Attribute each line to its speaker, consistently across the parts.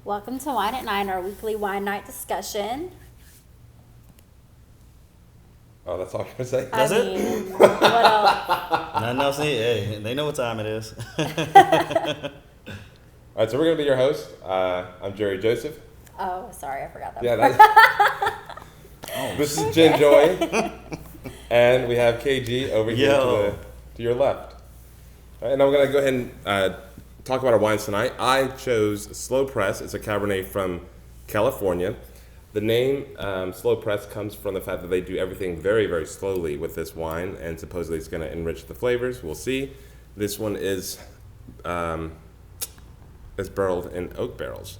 Speaker 1: Welcome to Wine at Nine, our weekly wine night discussion.
Speaker 2: Oh, that's all you're gonna say?
Speaker 3: Does it?
Speaker 1: What else?
Speaker 3: Nothing else. Hey, they know what time it is.
Speaker 2: All right, so we're gonna be your host. I'm Jerry Joseph.
Speaker 1: Oh, sorry, I forgot that.
Speaker 2: Yeah, this is Jen Joy, and we have KG over here to your left. All right, and I'm gonna go ahead and talk about our wines tonight. I chose Slow Press. It's a Cabernet from California. The name Slow Press comes from the fact that they do everything very, very slowly with this wine, and supposedly it's going to enrich the flavors. We'll see. This one is barreled in oak barrels.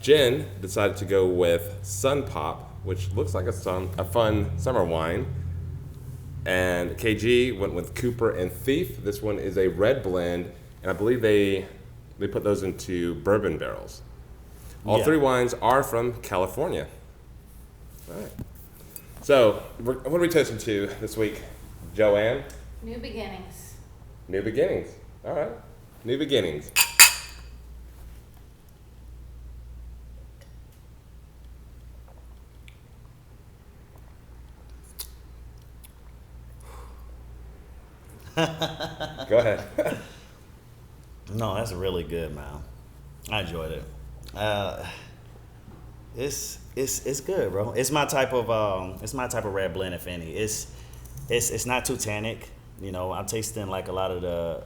Speaker 2: Jen decided to go with Sun Pop, which looks like a fun summer wine. And KG went with Cooper and Thief. This one is a red blend, and I believe they put those into bourbon barrels. All three wines are from California. All right. So, what are we toasting to this week, Joanne?
Speaker 1: New beginnings.
Speaker 2: New beginnings. All right. New beginnings. Go ahead.
Speaker 3: No, that's really good, man. I enjoyed it. It's good, bro. It's my type of red blend, if any. It's not too tannic. You know, I'm tasting like a lot of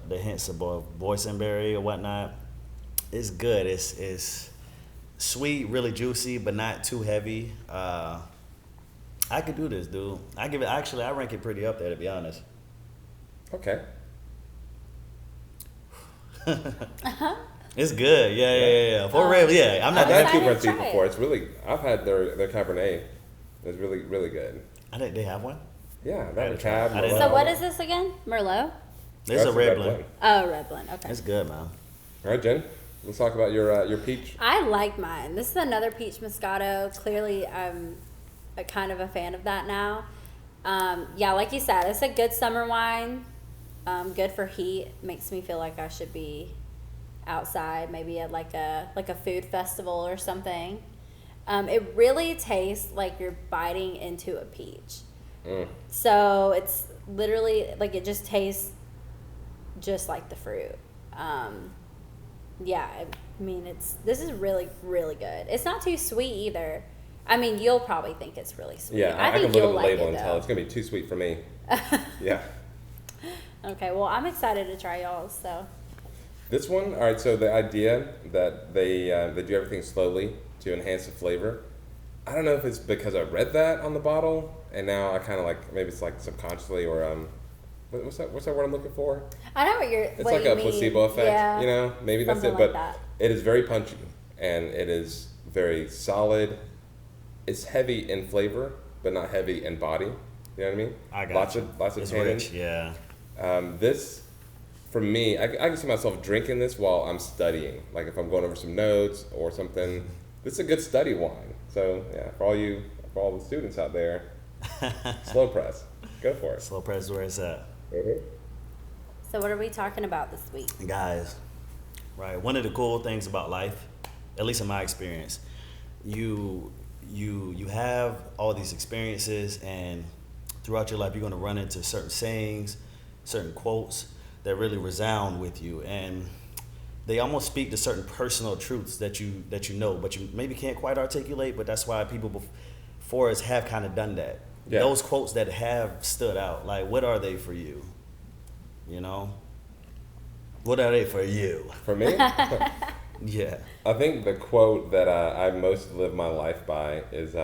Speaker 3: the hints of boysenberry or whatnot. It's good. It's sweet, really juicy, but not too heavy. I could do this, dude. I rank it pretty up there, to be honest.
Speaker 2: Okay.
Speaker 3: It's good. Yeah. For real, yeah.
Speaker 2: I've had Cooper and Thief before. It's really, I've had their Cabernet. It's really, really good.
Speaker 3: I think they have one.
Speaker 2: Yeah, they have a Cab.
Speaker 1: So what is this again? Merlot?
Speaker 3: This is a red blend.
Speaker 1: Oh, red blend. Okay.
Speaker 3: It's good, man.
Speaker 2: All right, Jen. Let's talk about your peach.
Speaker 1: I like mine. This is another peach Moscato. Clearly, I'm kind of a fan of that now. Yeah, like you said, it's a good summer wine. Good for heat. Makes me feel like I should be outside, maybe at like a food festival or something. It really tastes like you're biting into a peach. So it's literally like it just tastes just like the fruit. Yeah, I mean this is really, really good. It's not too sweet either. I mean, you'll probably think it's really sweet.
Speaker 2: Yeah, I
Speaker 1: think
Speaker 2: can look
Speaker 1: you'll
Speaker 2: at the label
Speaker 1: like it,
Speaker 2: and tell it's gonna be too sweet for me. Yeah.
Speaker 1: Okay, well, I'm excited to try y'all. So
Speaker 2: This one, all right. So the idea that they do everything slowly to enhance the flavor. I don't know if it's because I read that on the bottle, and now I kind of like maybe it's like subconsciously or what's that word I'm looking for?
Speaker 1: I know what
Speaker 2: It's
Speaker 1: what
Speaker 2: like
Speaker 1: you
Speaker 2: a
Speaker 1: mean.
Speaker 2: placebo effect.
Speaker 1: Yeah,
Speaker 2: you know, maybe that's
Speaker 1: something
Speaker 2: it. But
Speaker 1: like that.
Speaker 2: it is very punchy, and it is very solid. It's heavy in flavor, but not heavy in body. You know what I mean?
Speaker 3: I got
Speaker 2: lots
Speaker 3: you.
Speaker 2: of tannins.
Speaker 3: Rich, yeah.
Speaker 2: This, for me, I can see myself drinking this while I'm studying. Like if I'm going over some notes or something, this is a good study wine. So yeah, for all the students out there, Slow Press, go for it.
Speaker 3: Slow Press is where it's at.
Speaker 2: Mm-hmm.
Speaker 1: So what are we talking about this week?
Speaker 3: Guys, right, one of the cool things about life, at least in my experience, you have all these experiences, and throughout your life you're going to run into certain sayings, certain quotes that really resound with you, and they almost speak to certain personal truths that you know, but you maybe can't quite articulate. But that's why people before us have kind of done that.
Speaker 2: Yeah.
Speaker 3: Those quotes that have stood out, like, what are they for you? You know, what are they for you?
Speaker 2: For me,
Speaker 3: Yeah.
Speaker 2: I think the quote that I most live my life by is,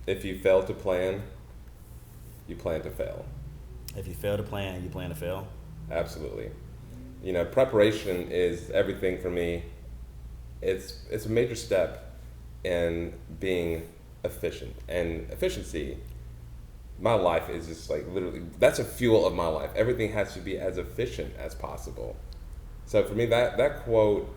Speaker 2: "If you fail to plan, you plan to fail."
Speaker 3: If you fail to plan, you plan to fail.
Speaker 2: Absolutely. You know, preparation is everything for me. It's a major step in being efficient. And efficiency, my life is just like literally, that's a fuel of my life. Everything has to be as efficient as possible. So for me, that quote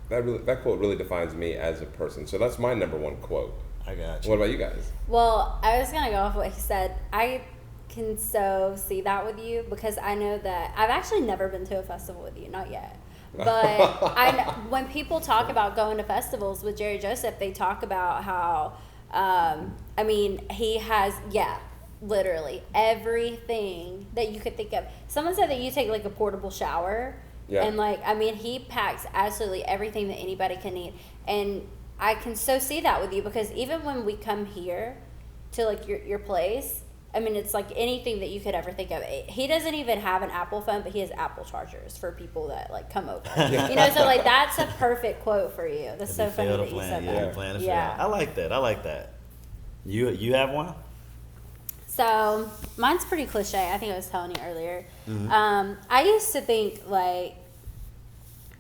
Speaker 2: really defines me as a person. So that's my number one quote.
Speaker 3: I got you.
Speaker 2: What about you guys?
Speaker 1: Well, I was gonna go off what he said. I can so see that with you because I know that I've actually never been to a festival with you, not yet. But when people talk about going to festivals with Jerry Joseph, they talk about how, I mean, he has, literally everything that you could think of. Someone said that you take like a portable shower. Yeah. And like, I mean, he packs absolutely everything that anybody can need. And I can so see that with you, because even when we come here to like your place, I mean, it's like anything that you could ever think of. He doesn't even have an Apple phone, but he has Apple chargers for people that like come over. You know, so like that's a perfect quote for you. That's so funny that you said that.
Speaker 3: Yeah. I like that. You have one?
Speaker 1: So mine's pretty cliche. I think I was telling you earlier.
Speaker 3: Mm-hmm.
Speaker 1: I used to think like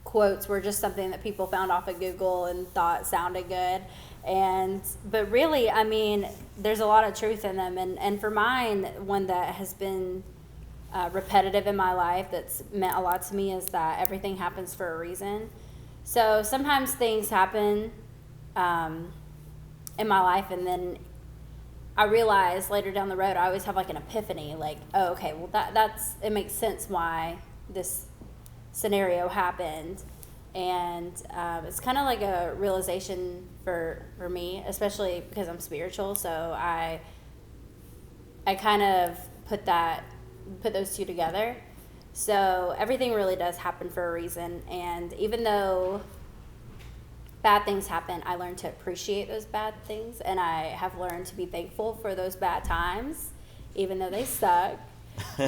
Speaker 1: quotes were just something that people found off of Google and thought sounded good. But really, I mean, there's a lot of truth in them. And for mine, one that has been repetitive in my life that's meant a lot to me is that everything happens for a reason. So sometimes things happen in my life, and then I realize later down the road, I always have like an epiphany, like, oh, okay, well it makes sense why this scenario happened. And it's kind of like a realization for me, especially because I'm spiritual. So I kind of put those two together. So everything really does happen for a reason. And even though bad things happen, I learned to appreciate those bad things. And I have learned to be thankful for those bad times, even though they suck.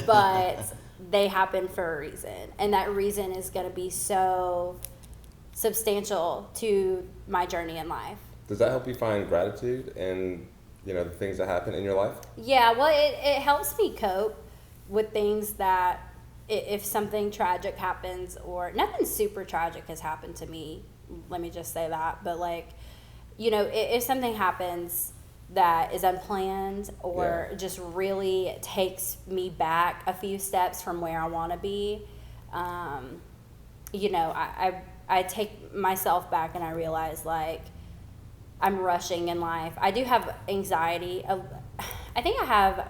Speaker 1: But they happen for a reason. And that reason is going to be so substantial to my journey in life.
Speaker 2: Does that help you find gratitude in, the things that happen in your life?
Speaker 1: Yeah, well, it helps me cope with things that if something tragic happens, or nothing super tragic has happened to me, let me just say that, but like, if something happens that is unplanned or just really takes me back a few steps from where I want to be, I take myself back and I realize like I'm rushing in life. I do have anxiety. I think I have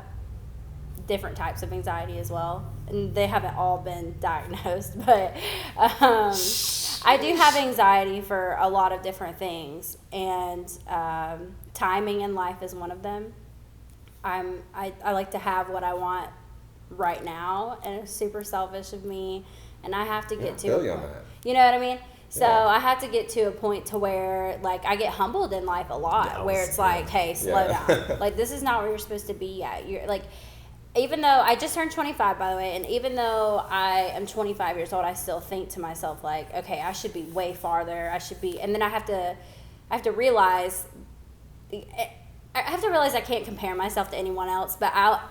Speaker 1: different types of anxiety as well, and they haven't all been diagnosed, but I do have anxiety for a lot of different things, and timing in life is one of them. I like to have what I want right now, and it's super selfish of me, and I have to get to a point. You know what I mean? So I have to get to a point to where like I get humbled in life a lot, where it's like, hey, slow down. Like, this is not where you're supposed to be yet. You're like, even though I just turned 25, by the way, and even though I am 25 years old, I still think to myself like, okay, I should be way farther. I should be, and then I have to realize I can't compare myself to anyone else. But I'll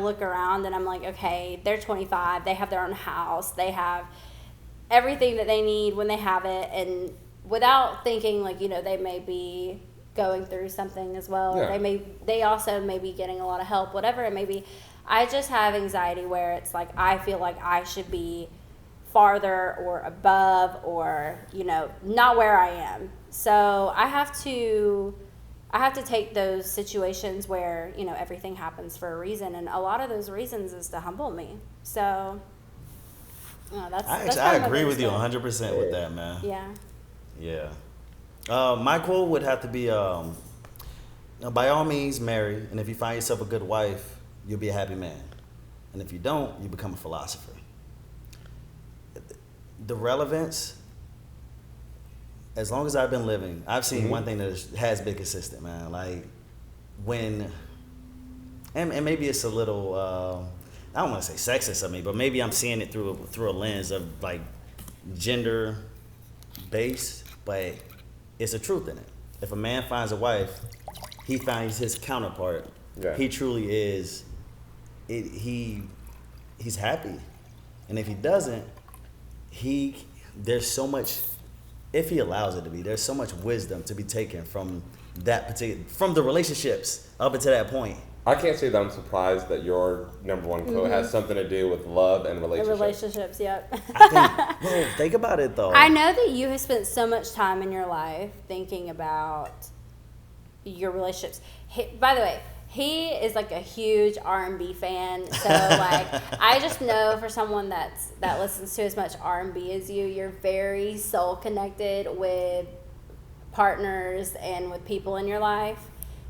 Speaker 1: look around and I'm like, okay, they're 25. They have their own house. They have everything that they need when they have it, and without thinking like, they may be going through something as well. Yeah. They also may be getting a lot of help, whatever it may be. I just have anxiety where it's like I feel like I should be farther or above, or not where I am. So I have to take those situations where everything happens for a reason, and a lot of those reasons is to humble me. So
Speaker 3: I agree with you 100% with that, man. Yeah. My quote would have to be, by all means, marry, and if you find yourself a good wife, you'll be a happy man. And if you don't, you become a philosopher. The relevance, as long as I've been living, I've seen one thing that has been consistent, man. Like, when, and maybe it's a little, I don't want to say sexist of me, but maybe I'm seeing it through a lens of like gender based, but it's a truth in it. If a man finds a wife, he finds his counterpart. Yeah. He truly is. He's happy, and if he doesn't, there's so much. If he allows it to be, there's so much wisdom to be taken from from the relationships up until that point.
Speaker 2: I can't say that I'm surprised that your number one quote has something to do with love and relationships.
Speaker 1: Yep.
Speaker 3: Think about it, though.
Speaker 1: I know that you have spent so much time in your life thinking about your relationships. By the way, He is like a huge R&B fan, so like I just know for someone that listens to as much R&B as you're very soul connected with partners and with people in your life.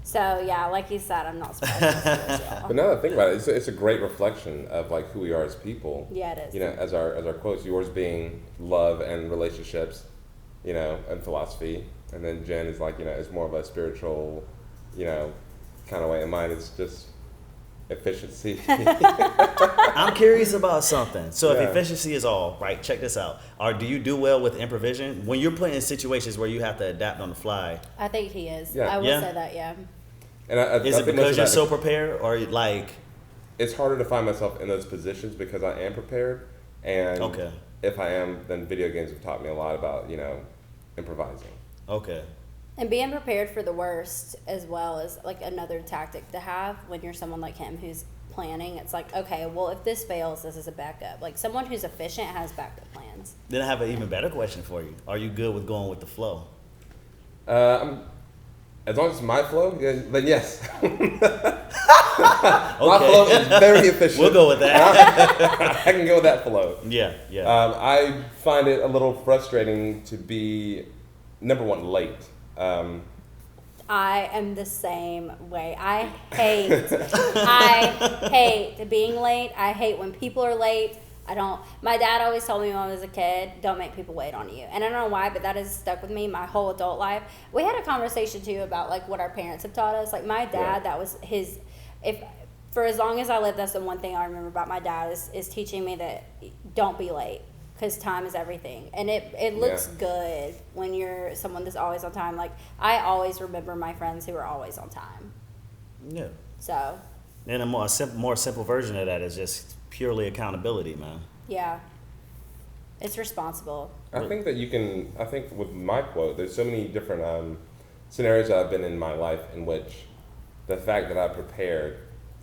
Speaker 1: So yeah, like you said, I'm not surprised as well.
Speaker 2: But now that I think about it, it's a great reflection of like who we are as people.
Speaker 1: Yeah, it is.
Speaker 2: You know, as our quotes, yours being love and relationships, you know, and philosophy, and then Jen is like, you know, is more of a spiritual, you know, kind of way, and mine is just efficiency.
Speaker 3: I'm curious about something. So
Speaker 2: Yeah.
Speaker 3: if efficiency is all, right, check this out. Do you do well with improvisation? When you're put in situations where you have to adapt on the fly,
Speaker 1: I think he is.
Speaker 2: Yeah.
Speaker 1: I will
Speaker 3: Yeah?
Speaker 1: say that, yeah.
Speaker 2: And I
Speaker 3: is it
Speaker 2: think most
Speaker 3: because
Speaker 2: of
Speaker 3: you're
Speaker 2: that-
Speaker 3: so prepared, or like,
Speaker 2: It's harder to find myself in those positions because I am prepared, and
Speaker 3: Okay.
Speaker 2: if I am, then video games have taught me a lot about, you know, improvising.
Speaker 3: okay,
Speaker 1: And being prepared for the worst as well is like another tactic to have when you're someone like him who's planning. It's like, okay, well, if this fails, this is a backup. Like someone who's efficient has backup plans.
Speaker 3: then I have an even better question for you. Are you good with going with the flow?
Speaker 2: As long as it's my flow, then yes.
Speaker 3: Okay.
Speaker 2: My flow is very efficient.
Speaker 3: We'll go with that.
Speaker 2: I can go with that flow.
Speaker 3: Yeah, yeah.
Speaker 2: I find it a little frustrating to be, number one, late.
Speaker 1: I am the same way. I hate being late. I hate when people are late. My dad always told me when I was a kid, don't make people wait on you. And I don't know why, but that has stuck with me my whole adult life. We had a conversation too about like what our parents have taught us. Like my dad, that was for as long as I lived, that's the one thing I remember about my dad is teaching me that don't be late because time is everything. And it looks good when you're someone that's always on time. Like I always remember my friends who are always on time.
Speaker 3: Yeah.
Speaker 1: So.
Speaker 3: And a more simple version of that is just purely accountability, man.
Speaker 1: Yeah. It's responsible.
Speaker 2: I think that I think with my quote, there's so many different scenarios that I've been in my life in which the fact that I prepared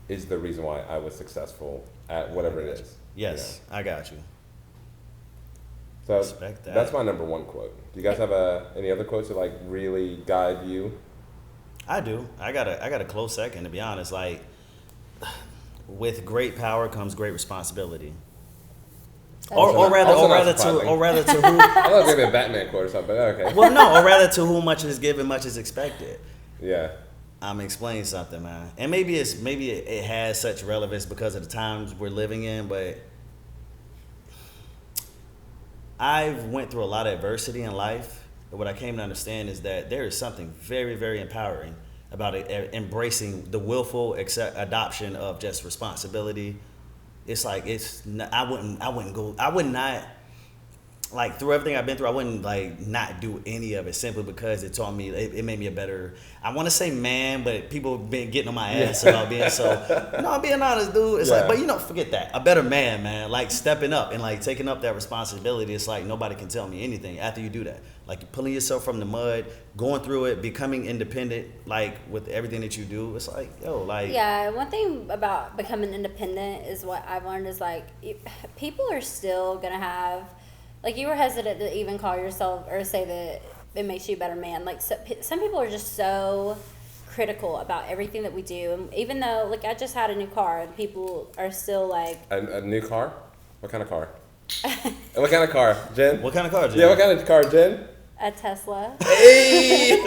Speaker 2: is the reason why I was successful at whatever it is.
Speaker 3: Yes,
Speaker 2: You know?
Speaker 3: I got you.
Speaker 2: So
Speaker 3: Respect that.
Speaker 2: that's my number one quote. Do you guys have any other quotes that like really guide you?
Speaker 3: I do. I got a close second, to be honest. Like, with great power comes great responsibility. Or rather to who
Speaker 2: I thought it was gonna be a Batman quote or something, but okay.
Speaker 3: well, no, or rather to whom much is given, much is expected.
Speaker 2: Yeah.
Speaker 3: I'm explaining something, man, and maybe it has such relevance because of the times we're living in, but I've went through a lot of adversity in life, and what I came to understand is that there is something very, very empowering about embracing the willful adoption of just responsibility. It's like I would not like, through everything I've been through, I wouldn't like not do any of it simply because it taught me, it made me a better, I want to say man, but people have been getting on my ass about being so, no, I'm being honest, dude. It's like, but forget that. A better man, like stepping up and like taking up that responsibility. It's like nobody can tell me anything after you do that. Like pulling yourself from the mud, going through it, becoming independent, like with everything that you do. It's like, like.
Speaker 1: Yeah, one thing about becoming independent is what I've learned is like, people are still going to have, like you were hesitant to even call yourself or say that it makes you a better man. Like some people are just so critical about everything that we do. And even though, like I just had a new car and people are still like.
Speaker 2: A new car? What kind of car? What kind of car, Jen?
Speaker 3: What kind of car, Jen?
Speaker 2: Yeah, what kind of car, Jen?
Speaker 1: A Tesla.
Speaker 2: Hey!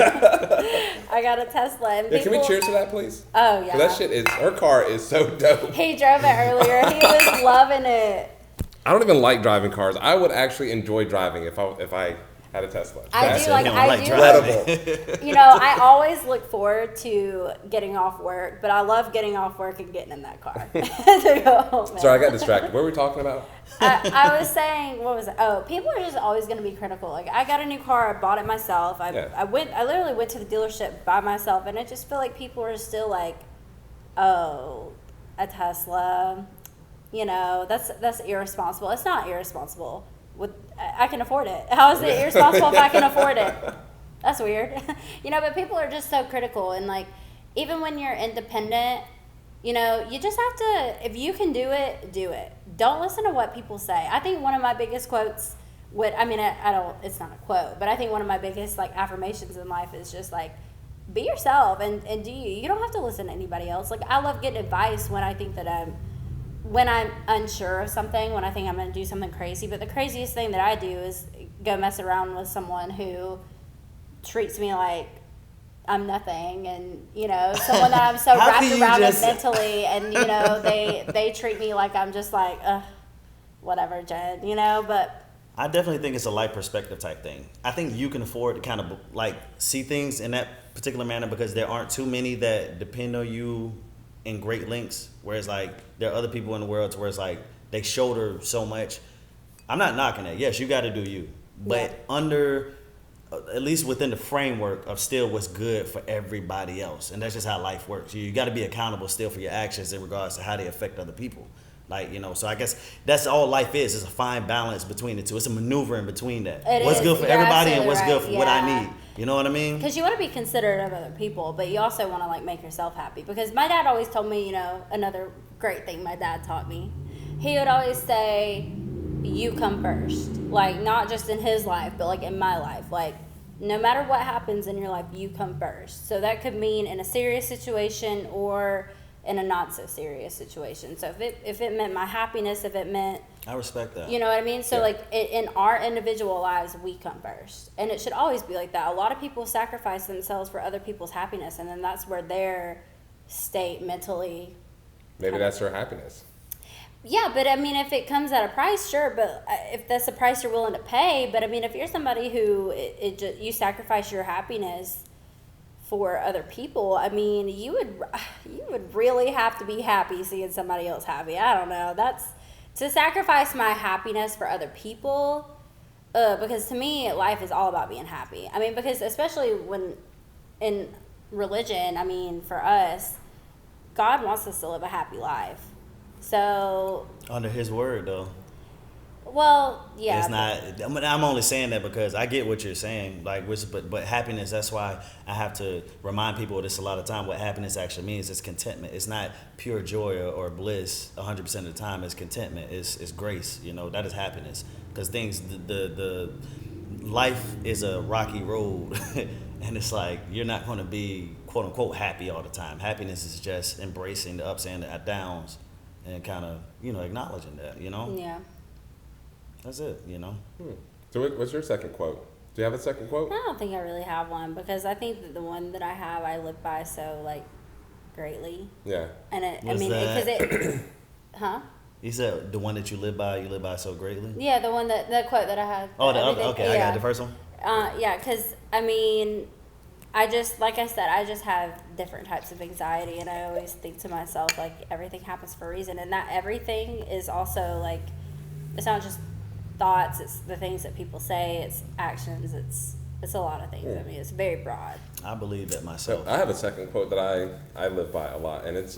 Speaker 1: I got a Tesla. And
Speaker 2: Can we cheers to that, please?
Speaker 1: Oh, yeah.
Speaker 2: Her car is so dope.
Speaker 1: He drove it earlier. He was loving it.
Speaker 2: I don't even like driving cars. I would actually enjoy driving if I had a Tesla.
Speaker 1: I do like
Speaker 2: incredible.
Speaker 1: You know, I always look forward to getting off work, but I love getting off work and getting in that car to go home.
Speaker 2: Sorry, I got distracted. What were we talking about?
Speaker 1: I was saying, what was it? Oh, people are just always going to be critical. Like, I got a new car, I bought it myself. I literally went to the dealership by myself, and I just feel like people are still like, oh, a Tesla. You know, that's irresponsible. It's not irresponsible. I can afford it. How is it irresponsible if I can afford it? That's weird. But people are just so critical. And, like, even when you're independent, you just have to, if you can do it, do it. Don't listen to what people say. I think one of my biggest quotes, it's not a quote, but I think one of my biggest, like, affirmations in life is just, like, be yourself and do you. You don't have to listen to anybody else. Like, I love getting advice when I think that when I'm unsure of something, when I think I'm going to do something crazy. But the craziest thing that I do is go mess around with someone who treats me like I'm nothing, and someone that I'm so wrapped around it mentally, and they treat me like I'm just like, whatever, Jen, but
Speaker 3: I definitely think it's a life perspective type thing. I think you can afford to kind of like see things in that particular manner because there aren't too many that depend on you in great lengths. Whereas like there are other people in the world where it's like they shoulder so much. I'm not knocking that. Yes, you got to do you, but under at least within the framework of still what's good for everybody else, and that's just how life works. You got to be accountable still for your actions in regards to how they affect other people. Like, so I guess that's all life is. It's a fine balance between the two. It's a maneuver in between that. What's good for everybody and what's good for what I need. You know what I mean?
Speaker 1: Because you want to be considerate of other people, but you also want to, like, make yourself happy. Because my dad always told me, another great thing my dad taught me. He would always say, you come first. Like, not just in his life, but, like, in my life. Like, no matter what happens in your life, you come first. So that could mean in a serious situation or in a not so serious situation. So if it meant my happiness, if it meant,
Speaker 3: I respect that.
Speaker 1: You know what I mean? So in our individual lives, we come first, and it should always be like that. A lot of people sacrifice themselves for other people's happiness, and then that's where their state mentally.
Speaker 2: Maybe that's their happiness.
Speaker 1: Yeah, but I mean, if it comes at a price, sure. But if that's the price you're willing to pay, but I mean, if you're somebody who you sacrifice your happiness for other people, I mean, you would really have to be happy seeing somebody else happy. I don't know. That's to sacrifice my happiness for other people, because to me, life is all about being happy. I mean, because especially when in religion, I mean, for us, God wants us to live a happy life. So
Speaker 3: under His word, though.
Speaker 1: Well, yeah.
Speaker 3: It's not. I'm only saying that because I get what you're saying. Like, but happiness. That's why I have to remind people of this a lot of time. What happiness actually means is contentment. It's not pure joy or bliss 100% of the time. It's contentment. It's grace. That is happiness. Because the life is a rocky road, and it's like you're not going to be quote unquote happy all the time. Happiness is just embracing the ups and the downs, and kind of acknowledging that.
Speaker 1: Yeah.
Speaker 3: That's it,
Speaker 2: So what's your second quote? Do you have a second quote?
Speaker 1: I don't think I really have one, because I think that the one that I have, I live by so, like, greatly.
Speaker 2: Yeah.
Speaker 1: And because it, huh?
Speaker 3: You said the one that you live by so greatly?
Speaker 1: Yeah, the quote that I had.
Speaker 3: Oh, okay, yeah. I got the first one.
Speaker 1: Yeah, because, I mean, I just have different types of anxiety, and I always think to myself, like, everything happens for a reason, and that everything is also, like, it's not just thoughts, it's the things that people say, it's actions, it's a lot of things. I mean, it's very broad.
Speaker 3: I believe that myself.
Speaker 2: So I have a second quote that I live by a lot, and it's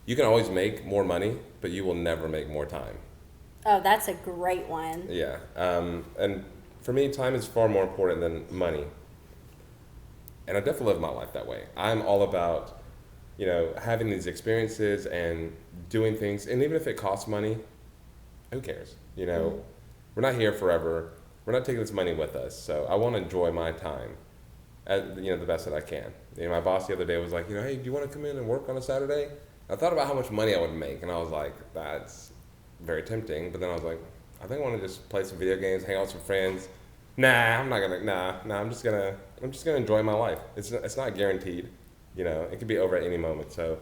Speaker 2: you can always make more money, but you will never make more time.
Speaker 1: Oh, that's a great one.
Speaker 2: Yeah. And for me, time is far more important than money. And I definitely live my life that way. I'm all about, having these experiences and doing things, and even if it costs money, who cares? We're not here forever. We're not taking this money with us. So I want to enjoy my time, the best that I can. My boss the other day was like, hey, do you want to come in and work on a Saturday? I thought about how much money I would make, and I was like, that's very tempting. But then I was like, I think I want to just play some video games, hang out with some friends. I'm just gonna enjoy my life. It's not guaranteed. It could be over at any moment. So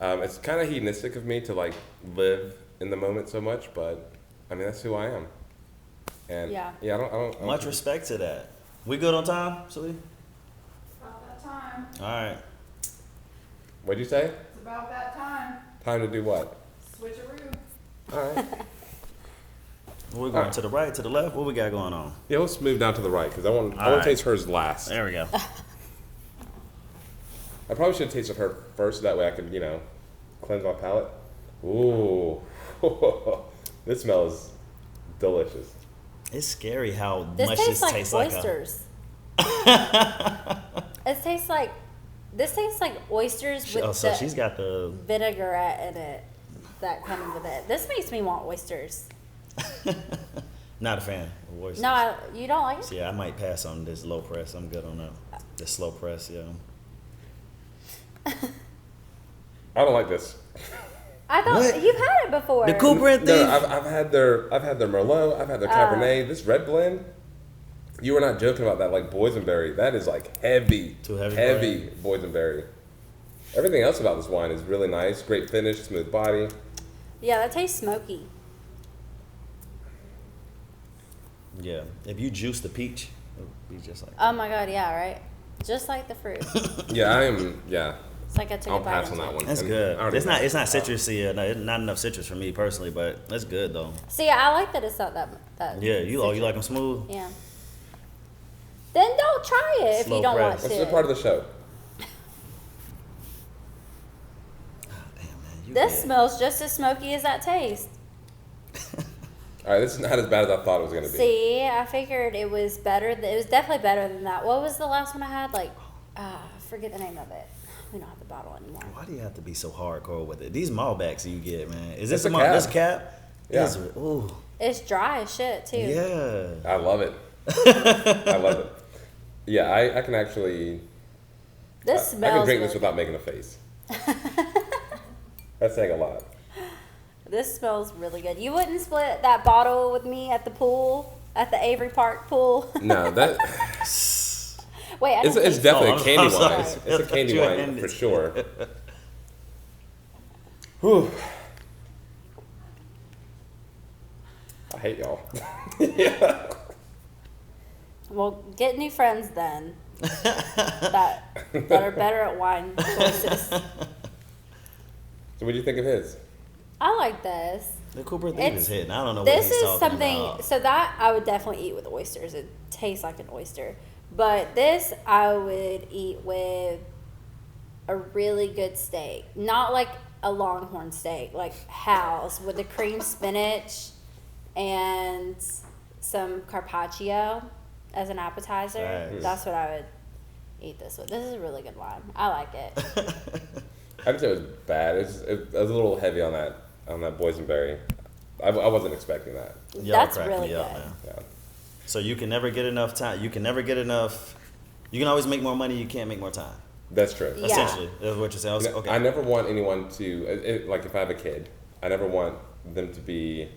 Speaker 2: it's kind of hedonistic of me to like live in the moment so much, but I mean that's who I am. And I don't
Speaker 3: much respect to that. We good on time, Celie?
Speaker 4: About that time.
Speaker 3: All right.
Speaker 2: What'd you say?
Speaker 4: It's about that time.
Speaker 2: Time to do what?
Speaker 4: Switcheroo.
Speaker 2: All right.
Speaker 3: We're going to the right, to the left. What we got going on?
Speaker 2: Yeah, let's move down to the right because I want to taste hers last.
Speaker 3: There we go.
Speaker 2: I probably should have tasted her first, so that way I could, cleanse my palate. Ooh, this smells delicious.
Speaker 3: It's scary how
Speaker 1: This
Speaker 3: much
Speaker 1: tastes
Speaker 3: this
Speaker 1: like
Speaker 3: tastes
Speaker 1: oysters. This tastes like oysters with
Speaker 3: so she's got the
Speaker 1: vinaigrette in it that comes with it. This makes me want oysters.
Speaker 3: Not a fan of oysters.
Speaker 1: No, you don't like it?
Speaker 3: So yeah, I might pass on this low press. I'm good on that. The slow press, yeah.
Speaker 2: I don't like this.
Speaker 1: I thought
Speaker 3: What?
Speaker 1: you've had it before.
Speaker 3: The Cooper and
Speaker 2: No,
Speaker 3: Thief.
Speaker 2: I've had their Merlot. I've had their Cabernet. This red blend. You were not joking about that, like boysenberry. That is like heavy,
Speaker 3: Too heavy.
Speaker 2: heavy boysenberry. Everything else about this wine is really nice. Great finish, smooth body.
Speaker 1: Yeah, that tastes smoky.
Speaker 3: Yeah. If you juice the peach, it'll be just like
Speaker 1: Oh my god, yeah, right? Just like the fruit.
Speaker 2: Yeah, I am. Yeah,
Speaker 1: It's like I took
Speaker 2: I'll
Speaker 1: a bite
Speaker 2: pass on
Speaker 1: into
Speaker 2: that
Speaker 1: it.
Speaker 2: one.
Speaker 3: That's
Speaker 2: And
Speaker 3: good.
Speaker 2: I already
Speaker 3: It's not
Speaker 2: know.
Speaker 3: citrusy. No, not enough citrus for me personally, but that's good though.
Speaker 1: See, I like that it's not that.
Speaker 3: Yeah, you like them smooth.
Speaker 1: Yeah. Then don't try it if
Speaker 3: Slow
Speaker 1: you don't
Speaker 3: press.
Speaker 1: want
Speaker 2: This
Speaker 1: to.
Speaker 2: is a part of the show.
Speaker 3: Damn man, you
Speaker 1: This
Speaker 3: good.
Speaker 1: smells just as smoky as that tastes.
Speaker 2: All right, this is not as bad as I thought it was going to be.
Speaker 1: See, I figured it was better. It was definitely better than that. What was the last one I had? Like, forget the name of it. We don't have the bottle anymore.
Speaker 3: Why do you have to be so hardcore with it? These Malbecs you get, man. Is this
Speaker 2: It's a
Speaker 3: a
Speaker 2: cab.
Speaker 3: this cap?
Speaker 2: Yeah.
Speaker 3: Ooh.
Speaker 1: It's dry as shit too.
Speaker 3: Yeah.
Speaker 2: I love it. I love it. Yeah, I can actually.
Speaker 1: This
Speaker 2: I
Speaker 1: smells.
Speaker 2: can drink this
Speaker 1: really
Speaker 2: without making a face. That's saying a lot.
Speaker 1: This smells really good. You wouldn't split that bottle with me at the pool, at the Avery Park pool.
Speaker 2: No, that
Speaker 1: Wait, I
Speaker 2: it's,
Speaker 1: didn't
Speaker 2: it's
Speaker 1: think
Speaker 2: definitely
Speaker 3: Oh,
Speaker 2: a candy
Speaker 3: I'm sorry.
Speaker 2: wine. It's a candy
Speaker 3: You
Speaker 2: wine
Speaker 3: ended.
Speaker 2: for sure. Whew. I hate y'all. Yeah.
Speaker 1: Well, get new friends then. that are better at wine choices.
Speaker 2: So what do you think of his?
Speaker 1: I like this.
Speaker 3: The Cooper Thief
Speaker 1: It's-
Speaker 3: is hitting. I don't know what
Speaker 1: This
Speaker 3: he's
Speaker 1: is
Speaker 3: talking
Speaker 1: something.
Speaker 3: about.
Speaker 1: So that I would definitely eat with oysters. It tastes like an oyster. But this I would eat with a really good steak, not like a Longhorn steak, like Hal's with the cream spinach and some carpaccio as an appetizer.
Speaker 3: Nice.
Speaker 1: That's what I would eat this with. This is a really good wine. I like it.
Speaker 2: I didn't say it was bad. It was a little heavy on that boysenberry. I wasn't expecting that.
Speaker 3: Y'all
Speaker 1: That's
Speaker 3: crack
Speaker 1: really
Speaker 3: me up,
Speaker 1: good.
Speaker 3: man.
Speaker 2: Yeah.
Speaker 3: So you can never get enough time. You can never get enough. You can always make more money. You can't make more time.
Speaker 2: That's true.
Speaker 1: Yeah.
Speaker 3: Essentially, that's what you're saying. Okay.
Speaker 2: I never want anyone to like if I have a kid, I never want them to be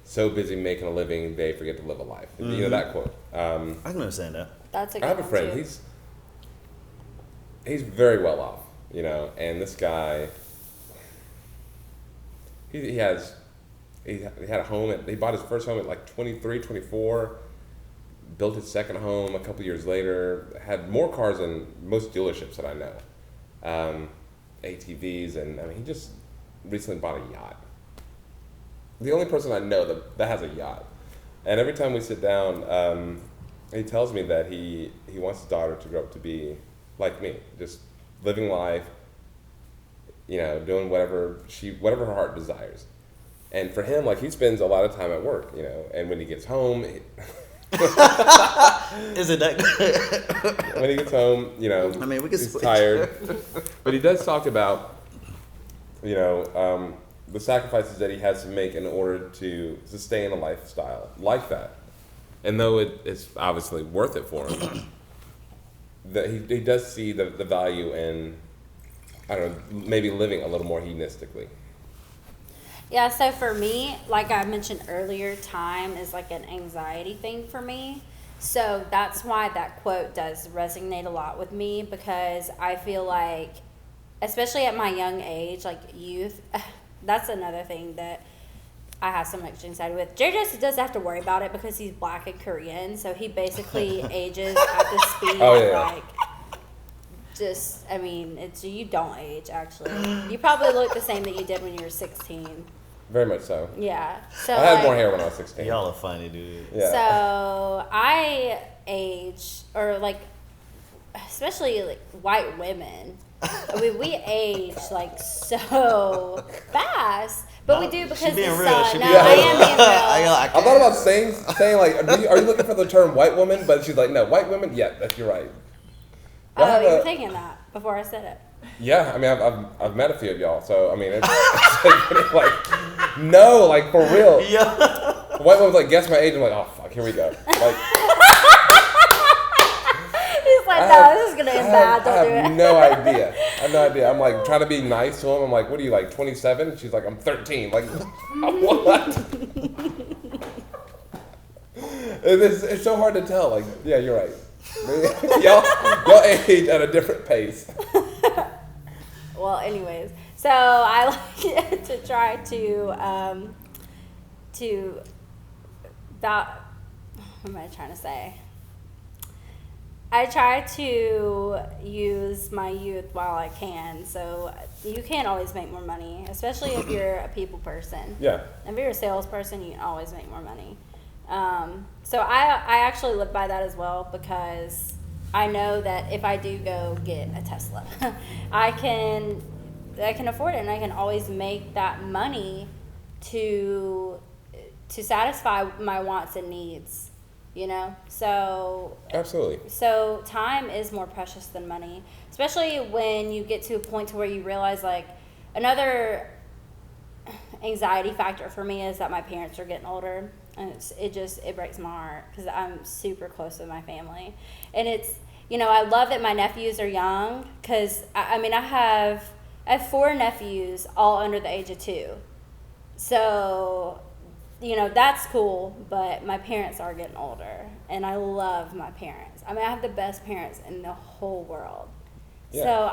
Speaker 2: so busy making a living they forget to live a life. You know that quote.
Speaker 3: I can understand that.
Speaker 1: That's a good
Speaker 2: I have a
Speaker 1: one,
Speaker 2: friend.
Speaker 1: too.
Speaker 2: He's very well off, and this guy. He had a home. He bought his first home at like 23, 24. Built his second home a couple years later. Had more cars than most dealerships that I know. ATVs, and I mean, he just recently bought a yacht. The only person I know that has a yacht. And every time we sit down, he tells me that he wants his daughter to grow up to be like me, just living life, doing whatever her heart desires. And for him, like, he spends a lot of time at work, and when he gets home,
Speaker 3: Is it that good?
Speaker 2: when he gets home,
Speaker 3: I mean, we can
Speaker 2: he's
Speaker 3: switch.
Speaker 2: tired. But he does talk about, the sacrifices that he has to make in order to sustain a lifestyle like that. And though it's obviously worth it for him, that he does see the value in, I don't know, maybe living a little more hedonistically.
Speaker 1: Yeah, so for me, like I mentioned earlier, time is like an anxiety thing for me. So that's why that quote does resonate a lot with me, because I feel like, especially at my young age, like youth, that's another thing that I have so much anxiety with. JJ doesn't have to worry about it because he's black and Korean, so he basically ages at the speed
Speaker 2: Oh,
Speaker 1: of
Speaker 2: yeah.
Speaker 1: like, just, I mean, you don't age actually. You probably look the same that you did when you were 16.
Speaker 2: Very much so.
Speaker 1: Yeah. So
Speaker 2: I had
Speaker 1: like,
Speaker 2: more hair when I was 16.
Speaker 3: Y'all are funny, dude.
Speaker 2: Yeah.
Speaker 1: So I age, or like, especially like white women. I mean, we age like so fast, but we do because
Speaker 3: She being
Speaker 1: the
Speaker 3: real.
Speaker 1: sun.
Speaker 3: She
Speaker 1: No,
Speaker 3: being
Speaker 1: I
Speaker 3: real.
Speaker 1: am being real.
Speaker 3: I
Speaker 2: I thought about saying like, are you looking for the term white woman? But she's like, no, white women. Yeah, you're right. Y'all
Speaker 1: Oh,
Speaker 2: have
Speaker 1: you were
Speaker 2: a-
Speaker 1: thinking that before I said it.
Speaker 2: Yeah, I mean, I've met a few of y'all, so I mean, it's like, no, like for real.
Speaker 3: Yeah.
Speaker 2: The white woman's like, guess my age. I'm like, oh fuck, here we go. Like,
Speaker 1: He's like, No, this is gonna end bad. Don't do
Speaker 2: I have
Speaker 1: it.
Speaker 2: no idea. I have no idea. I'm like trying to be nice to him. I'm like, what are you, like 27? She's like, I'm 13. Like, what? It's so hard to tell. Like, yeah, you're right. y'all age at a different pace.
Speaker 1: Well, anyways, so I like to try to what am I trying to say? I try to use my youth while I can. So you can't always make more money, especially if you're a people person.
Speaker 2: Yeah.
Speaker 1: If you're a salesperson, you can always make more money. So I actually live by that as well, because I know that if I do go get a Tesla, I can afford it, and I can always make that money to satisfy my wants and needs. So
Speaker 2: Absolutely.
Speaker 1: so time is more precious than money, especially when you get to a point to where you realize, like, another anxiety factor for me is that my parents are getting older, and it breaks my heart because I'm super close with my family, and it's, I love that my nephews are young, because I have 4 nephews all under the age of 2, so that's cool, but my parents are getting older, and I love my parents. I have the best parents in the whole world.
Speaker 2: Yeah.
Speaker 1: So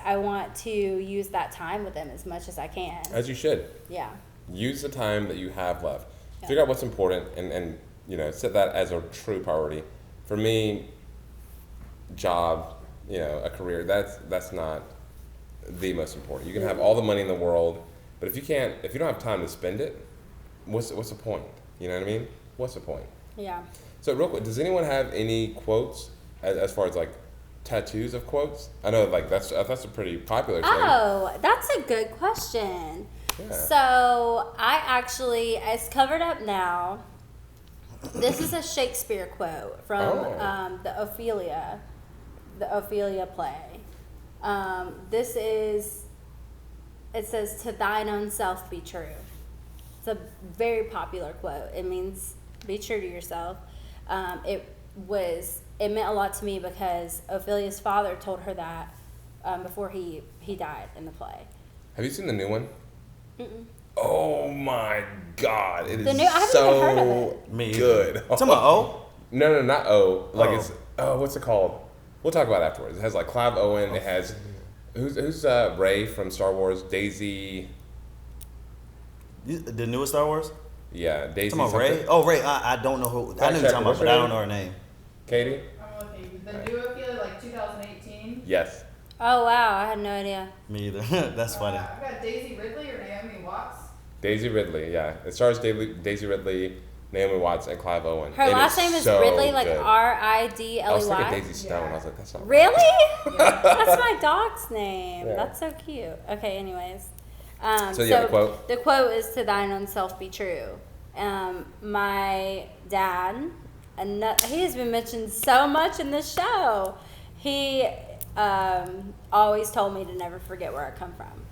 Speaker 1: I want to use that time with them as much as I can.
Speaker 2: As you should.
Speaker 1: Yeah.
Speaker 2: Use the time that you have left.
Speaker 1: Yeah.
Speaker 2: Figure out what's important and set that as a true priority. For me, job, a career, that's not the most important. You can have all the money in the world, but if you don't have time to spend it, what's the point? You know what I mean? What's the point?
Speaker 1: Yeah.
Speaker 2: So real quick, does anyone have any quotes as far as like tattoos of quotes? I know like that's a pretty popular thing.
Speaker 1: Oh, that's a good question.
Speaker 2: Yeah.
Speaker 1: So it's covered up now. This is a Shakespeare quote from the Ophelia play. It says, "To thine own self be true." It's a very popular quote. It means be true to yourself. It meant a lot to me because Ophelia's father told her that before he died in the play.
Speaker 2: Have you seen the new one?
Speaker 1: Mm-mm.
Speaker 2: Oh my God! It is
Speaker 1: I haven't even heard of it.
Speaker 3: Me
Speaker 2: good.
Speaker 3: Talking about O?
Speaker 2: No, not O. Like it's what's it called? We'll talk about it afterwards. It has like Clive Owen. It has who's Rey from Star Wars? Daisy.
Speaker 3: The newest Star Wars?
Speaker 2: Yeah, Daisy.
Speaker 3: Talking about Rey? Oh, Rey. I don't know who. I knew you were talking about, but I don't know her name.
Speaker 2: Katie.
Speaker 4: I'm looking. The new Ophelia, like 2018.
Speaker 2: Yes.
Speaker 1: Oh wow, I had no idea.
Speaker 3: Me either. That's funny.
Speaker 4: I've got Daisy Ridley or Naomi Watts.
Speaker 2: Daisy Ridley. Yeah, it stars Daisy Ridley, Naomi Watts, and Clive Owen.
Speaker 1: Her last name is
Speaker 2: so
Speaker 1: Ridley, like
Speaker 2: good.
Speaker 1: Ridley.
Speaker 2: I was thinking Daisy Stone. I was like, that's not right.
Speaker 1: Really? That's my dog's name.
Speaker 2: Yeah.
Speaker 1: That's so cute. Okay, anyways.
Speaker 2: So the quote?
Speaker 1: The quote is, "To thine own self be true." My dad, he has been mentioned so much in this show. He always told me to never forget where I come from.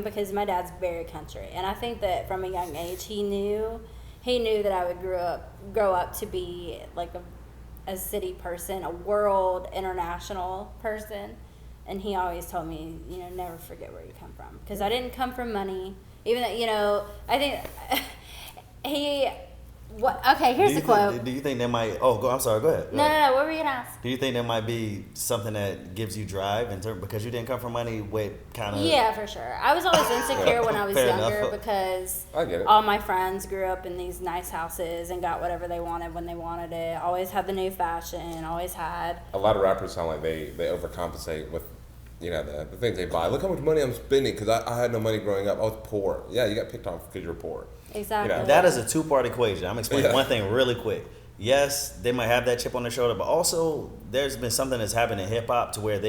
Speaker 1: Because my dad's very country, and I think that from a young age he knew that I would grow up to be like a city person, a world international person. And he always told me, never forget where you come from. Because I didn't come from money. Even though, I think okay, here's the quote.
Speaker 3: Do you think that might, I'm sorry, go ahead.
Speaker 1: No, what were you going to ask?
Speaker 3: Do you think that might be something that gives you drive because you didn't come from money with kind of...
Speaker 1: Yeah, for sure. I was always insecure when I was
Speaker 3: Fair
Speaker 1: younger
Speaker 3: enough.
Speaker 1: because
Speaker 2: I get it.
Speaker 1: all my friends grew up in these nice houses and got whatever they wanted when they wanted it. Always had the new fashion, always had...
Speaker 2: A lot of rappers sound like they overcompensate with, the things they buy. Look how much money I'm spending because I had no money growing up. I was poor. Yeah, you got picked on because you're poor.
Speaker 1: Exactly.
Speaker 3: That is a 2-part equation. I'm explaining
Speaker 2: Yeah.
Speaker 3: one thing really quick. Yes, they might have that chip on their shoulder, but also there's been something that's happened in hip hop to where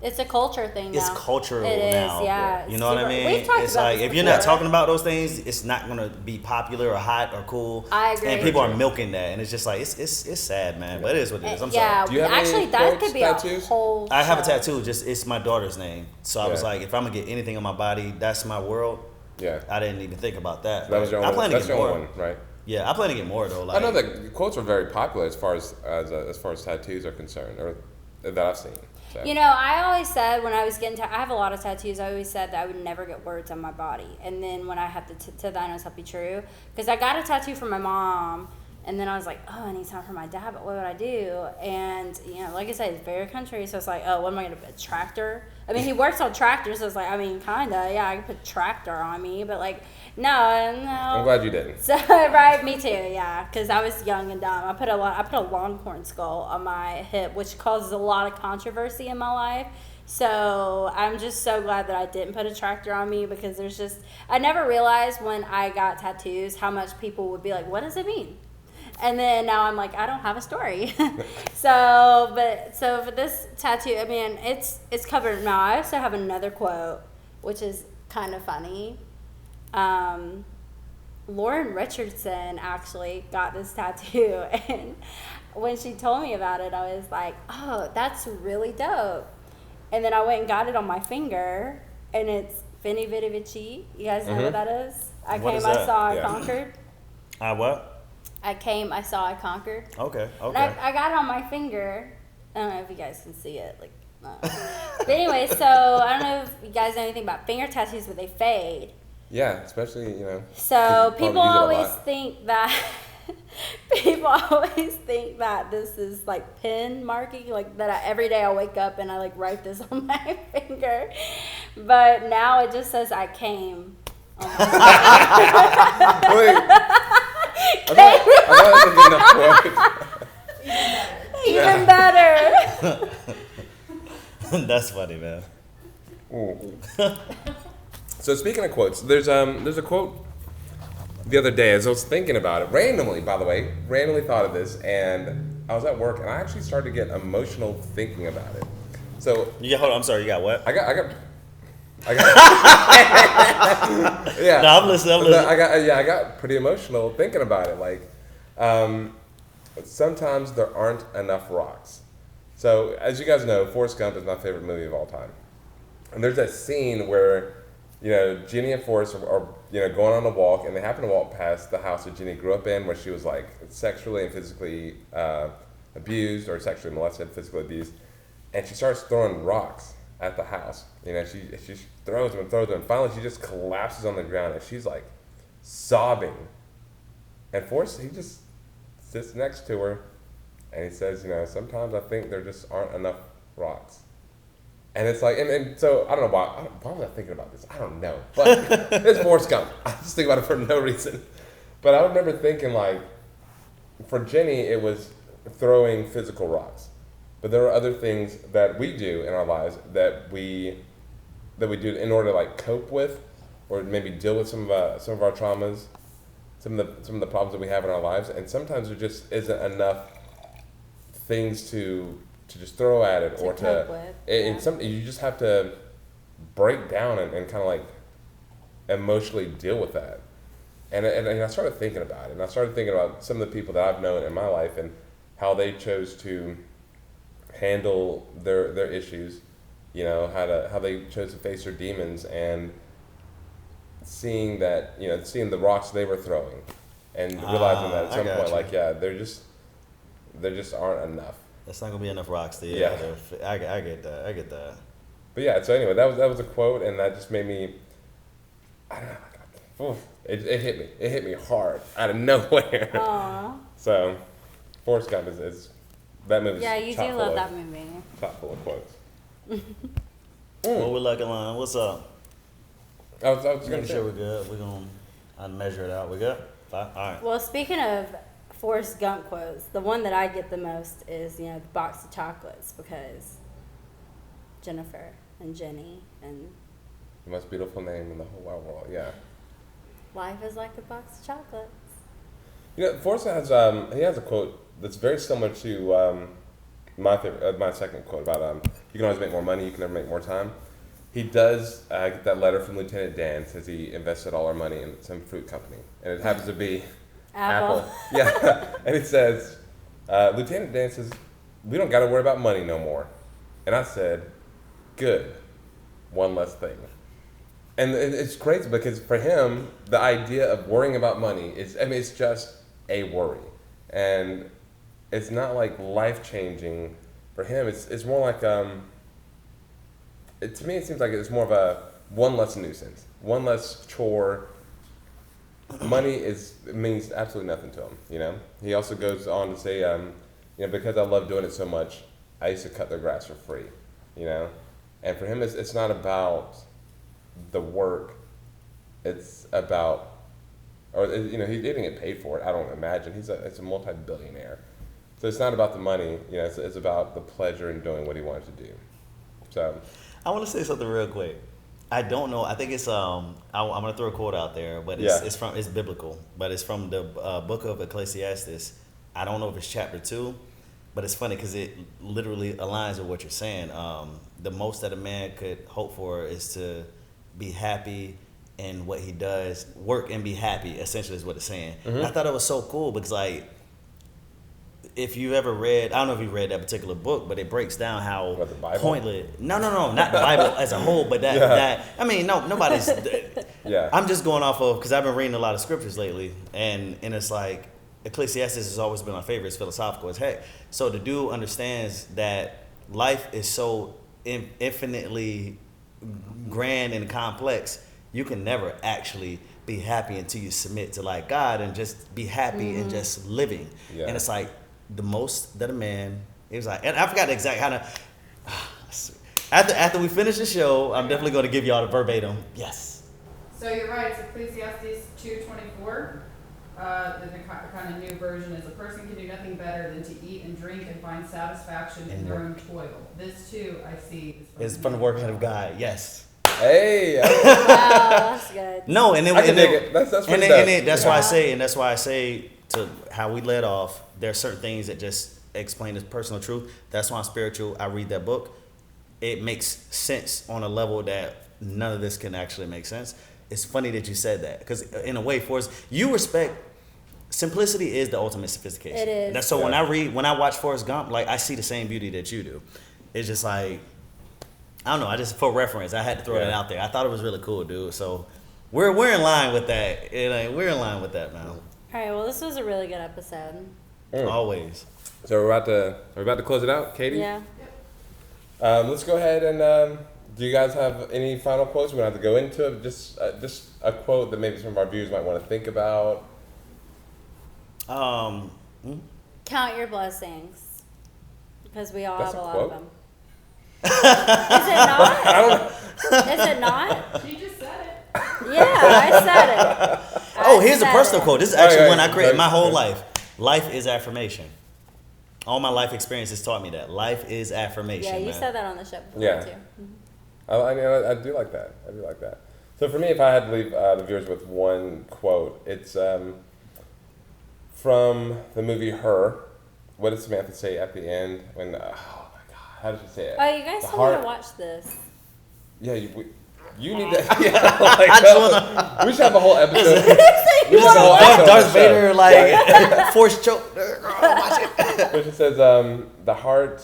Speaker 1: It's a culture thing now.
Speaker 3: it's cultural
Speaker 1: It is,
Speaker 3: now.
Speaker 1: yeah.
Speaker 3: You know what I mean?
Speaker 1: We've talked
Speaker 3: It's
Speaker 1: about
Speaker 3: like
Speaker 1: this
Speaker 3: if you're not
Speaker 1: before.
Speaker 3: talking about those things, it's not gonna be popular or hot or cool.
Speaker 1: I agree.
Speaker 3: And people are milking that, and it's just like it's sad, man. But it is what it is. I'm sorry.
Speaker 2: Do you have
Speaker 1: actually,
Speaker 2: any
Speaker 1: that
Speaker 2: quotes,
Speaker 1: could be
Speaker 2: tattoos?
Speaker 1: a whole.
Speaker 3: I have a
Speaker 1: show.
Speaker 3: tattoo. Just it's my daughter's name. So I was
Speaker 2: Yeah.
Speaker 3: like, if I'm gonna get anything on my body, that's my world.
Speaker 2: Yeah.
Speaker 3: I didn't even think about that.
Speaker 2: That was your
Speaker 3: I
Speaker 2: only
Speaker 3: plan to
Speaker 2: That's
Speaker 3: get
Speaker 2: your
Speaker 3: more.
Speaker 2: only one, right?
Speaker 3: Yeah, I plan to get more though. Like,
Speaker 2: I know that quotes are very popular as far as tattoos are concerned. Or that I've seen. So.
Speaker 1: You know, I always said when I was getting, I have a lot of tattoos. I always said that I would never get words on my body, and then when I had to that, I know be true because I got a tattoo from my mom, and then I was like, oh, I need something for my dad, but what would I do? And you know, like I said, it's very country, so it's like, oh, what am I gonna put? A tractor? I mean, he works on tractors, so it's like, I mean, kinda, yeah, I could put tractor on me, but like, no.
Speaker 2: I'm glad you didn't.
Speaker 1: So right, me too, yeah, because I was young and dumb. I put a longhorn skull on my hip, which causes a lot of controversy in my life. So I'm just so glad that I didn't put a tractor on me because I never realized when I got tattoos how much people would be like, what does it mean? And then now I'm like, I don't have a story. So for this tattoo, I mean, it's covered. Now I also have another quote, which is kind of funny. Lauren Richardson actually got this tattoo, and when she told me about it, I was like, oh, that's really dope. And then I went and got it on my finger, and it's Veni Vidi Vici. You guys know what that is? I
Speaker 3: What
Speaker 1: came,
Speaker 3: is
Speaker 1: I
Speaker 3: that?
Speaker 1: saw, I
Speaker 2: Yeah.
Speaker 1: conquered.
Speaker 3: What?
Speaker 1: I came, I saw, I conquered.
Speaker 3: Okay.
Speaker 1: And I got it on my finger. I don't know if you guys can see it. Like, but anyway, so I don't know if you guys know anything about finger tattoos, but they fade.
Speaker 2: Yeah, especially, you know.
Speaker 1: So
Speaker 2: 'cause you
Speaker 1: people
Speaker 2: probably use it a
Speaker 1: always
Speaker 2: lot.
Speaker 1: think that this is like pin marking, like that every day I wake up and I like write this on my finger. But now it just says I came. On my
Speaker 2: Wait, I thought I did enough work.
Speaker 1: Even better.
Speaker 3: That's funny, man.
Speaker 2: Ooh. So speaking of quotes, there's a quote the other day as I was thinking about it, randomly thought of this, and I was at work and I actually started to get emotional thinking about it. So
Speaker 3: Hold on, I'm sorry, you got what?
Speaker 2: I got yeah.
Speaker 3: No, I'm listening.
Speaker 2: I got pretty emotional thinking about it. Like, sometimes there aren't enough rocks. So, as you guys know, Forrest Gump is my favorite movie of all time. And there's that scene where, you know, Ginny and Forrest are you know, going on a walk, and they happen to walk past the house that Ginny grew up in, where she was like sexually and physically abused, or sexually molested, physically abused, and she starts throwing rocks at the house. You know, she throws them, and finally she just collapses on the ground, and she's like sobbing. And Forrest, he just sits next to her, and he says, you know, sometimes I think there just aren't enough rocks. And it's like, and so I don't know why was I thinking about this? I don't know, but it's Forrest Gump. I just think about it for no reason. But I remember thinking, like, for Jenny, it was throwing physical rocks. But there are other things that we do in our lives that we do in order to like cope with, or maybe deal with some of our traumas, some of the problems that we have in our lives. And sometimes there just isn't enough things to just throw at it, or
Speaker 1: cope with.
Speaker 2: You just have to break down and kind of like emotionally deal with that. And I started thinking about it, and I started thinking about some of the people that I've known in my life and how they chose to handle their issues, you know, how they chose to face their demons, and seeing the rocks they were throwing, and realizing that at some point, like, yeah, there just aren't enough.
Speaker 3: That's not gonna be enough rocks to I get that.
Speaker 2: But yeah, so anyway, that was a quote, and that just made me, I don't know, it hit me. It hit me hard out of nowhere.
Speaker 1: Aww.
Speaker 2: So, Forrest Gump is that movie.
Speaker 1: Yeah, you do love that movie.
Speaker 2: Chock full of quotes.
Speaker 3: What we looking on? What's up?
Speaker 2: I was gonna
Speaker 3: Making
Speaker 2: say.
Speaker 3: sure we're good. We're gonna measure it out. We good? Fine. All right.
Speaker 1: Well, speaking of Forrest Gump quotes, the one that I get the most is, you know, the box of chocolates, because Jennifer and Jenny and
Speaker 2: The most beautiful name in the whole wide world. Yeah.
Speaker 1: life is like a box of chocolates.
Speaker 2: You know, Forrest has he has a quote that's very similar to my favorite, my second quote about you can always make more money, you can never make more time. He does get that letter from Lieutenant Dan, says he invested all our money in some fruit company, and it happens to be Apple. Yeah, and it says Lieutenant Dan says we don't got to worry about money no more, and I said, good, one less thing. And it's crazy because for him, the idea of worrying about money is, I mean, it's just a worry. And it's not like life-changing for him, it's more like to me it seems like it's more of a one less nuisance, one less chore. Money means absolutely nothing to him. You know. He also goes on to say, because I love doing it so much, I used to cut their grass for free. You know, and for him, it's not about the work. It's about, he's didn't get paid for it. I don't imagine it's a multi-billionaire. So it's not about the money. It's about the pleasure in doing what he wanted to do. So
Speaker 3: I want to say something real quick. I don't know. I think it's I'm gonna throw a quote out there, but it's biblical, but it's from the book of Ecclesiastes. I don't know if it's chapter 2, but it's funny because it literally aligns with what you're saying. The most that a man could hope for is to be happy in what he does, work and be happy. Essentially, is what it's saying. Mm-hmm. I thought it was so cool because if you ever read, I don't know if you read that particular book, but it breaks down how
Speaker 2: the Bible?
Speaker 3: pointless. No, not the Bible as a whole, but nobody's.
Speaker 2: Yeah.
Speaker 3: I'm just going off of because I've been reading a lot of scriptures lately, and it's like Ecclesiastes has always been my favorite. It's philosophical as heck. So the dude understands that life is so infinitely grand and complex. You can never actually be happy until you submit to like God and just be happy and just living. Yeah. And it's like the most that a man, it was like, and I forgot the exact kind of, after we finish the show, I'm definitely going to give y'all the verbatim. Yes.
Speaker 4: So you're right, it's Ecclesiastes 2:24. The kind of new version is, a person can do nothing better than to eat and drink and find satisfaction in their own toil. This too, I see,
Speaker 3: is from the work of God. Yes.
Speaker 2: Hey.
Speaker 1: Wow, that's good.
Speaker 3: No, and then
Speaker 2: I can dig it. That's
Speaker 3: that's why I say to how we led off. There are certain things that just explain this personal truth. That's why I'm spiritual. I read that book. It makes sense on a level that none of this can actually make sense. It's funny that you said that because in a way, Forrest, you respect. Simplicity is the ultimate sophistication.
Speaker 1: It is.
Speaker 3: That's so when I watch Forrest Gump, like I see the same beauty that you do. It's just like, I don't know. I just, for reference, I had to throw that out there. I thought it was really cool, dude. So we're in line with that. We're in line with that, man.
Speaker 1: All right. Well, this was a really good episode.
Speaker 3: Always.
Speaker 2: So we're about to close it out, Katie.
Speaker 1: Yeah.
Speaker 2: Let's go ahead and do you guys have any final quotes? We don't have to go into it. Just a quote that maybe some of our viewers might want to think about.
Speaker 1: Count your blessings, because we all
Speaker 2: That's
Speaker 1: have a lot
Speaker 2: quote?
Speaker 1: of them. Is it not? Is it not?
Speaker 4: She just said it.
Speaker 1: Yeah, I said it.
Speaker 3: Here's a personal quote. This is actually one I created my whole life. Life is affirmation. All my life experiences taught me that. Life is affirmation.
Speaker 1: Yeah, you
Speaker 3: man.
Speaker 1: said that on the show before
Speaker 2: Yeah.
Speaker 1: too.
Speaker 2: I do like that. So for me, if I had to leave the viewers with one quote, it's from the movie Her. What does Samantha say at the end when? Oh my God, how did she say it?
Speaker 1: Oh, you guys told me to watch this.
Speaker 2: Yeah, you need that. Yeah, we should have a whole episode. We should have a whole episode of
Speaker 3: Darth
Speaker 2: the show.
Speaker 3: Vader, force choke. Watch it.
Speaker 2: But she says, the heart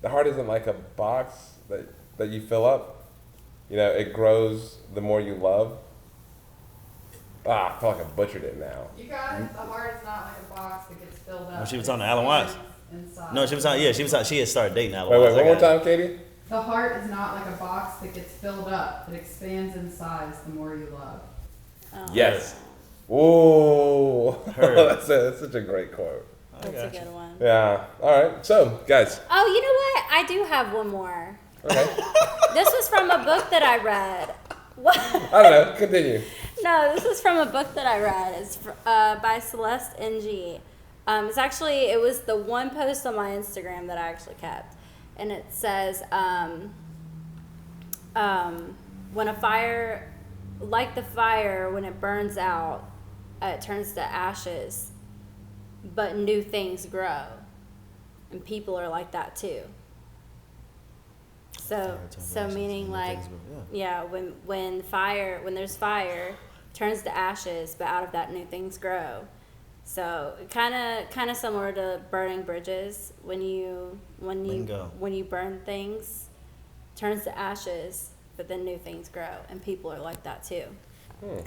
Speaker 2: isn't like a box that you fill up. It grows the more you love. I feel like I butchered it now.
Speaker 4: You got it. The heart is not like a box that gets filled up.
Speaker 3: Oh, she was talking to Alan Watts.
Speaker 4: Inside.
Speaker 3: No, she was on. She had started dating Alan
Speaker 2: Wait,
Speaker 3: Watts.
Speaker 2: one more time, Katie.
Speaker 4: The heart is not like a box that gets filled up. It expands in size the more you love.
Speaker 1: Oh.
Speaker 2: Yes. Whoa. That's such a great quote.
Speaker 1: That's a good one.
Speaker 2: Yeah. All right. So, guys.
Speaker 1: Oh, you know what? I do have one more.
Speaker 2: Okay.
Speaker 1: This was from a book that I read. What?
Speaker 2: I don't know. Continue.
Speaker 1: No, this is from a book that I read. It's by Celeste Ng. It was the one post on my Instagram that I actually kept. And it says, when a fire, like the fire, when it burns out, it turns to ashes, but new things grow. And people are like that too. So meaning like, when there's fire, turns to ashes, but out of that new things grow. So kind of similar to burning bridges. When you burn things, turns to ashes, but then new things grow, and people are like that too.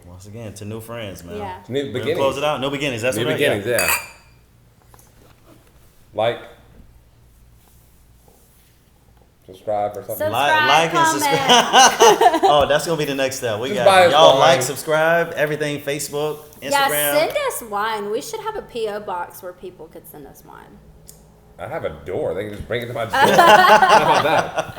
Speaker 3: Once again, to new friends, man.
Speaker 1: Yeah.
Speaker 2: New beginnings.
Speaker 3: Close it out. No beginnings. That's
Speaker 2: New
Speaker 3: what
Speaker 2: beginnings. Yeah. Like. subscribe or something.
Speaker 1: Subscribe,
Speaker 3: like and
Speaker 1: comment.
Speaker 3: subscribe. Oh, that's gonna be the next step. We
Speaker 2: Just buy
Speaker 3: got
Speaker 2: us
Speaker 3: y'all
Speaker 2: wine.
Speaker 3: like, subscribe, everything. Facebook, Instagram.
Speaker 1: Yeah, send us wine. We should have a P.O. box where people could send us wine.
Speaker 2: I have a door. They can just bring it to my door. How about that?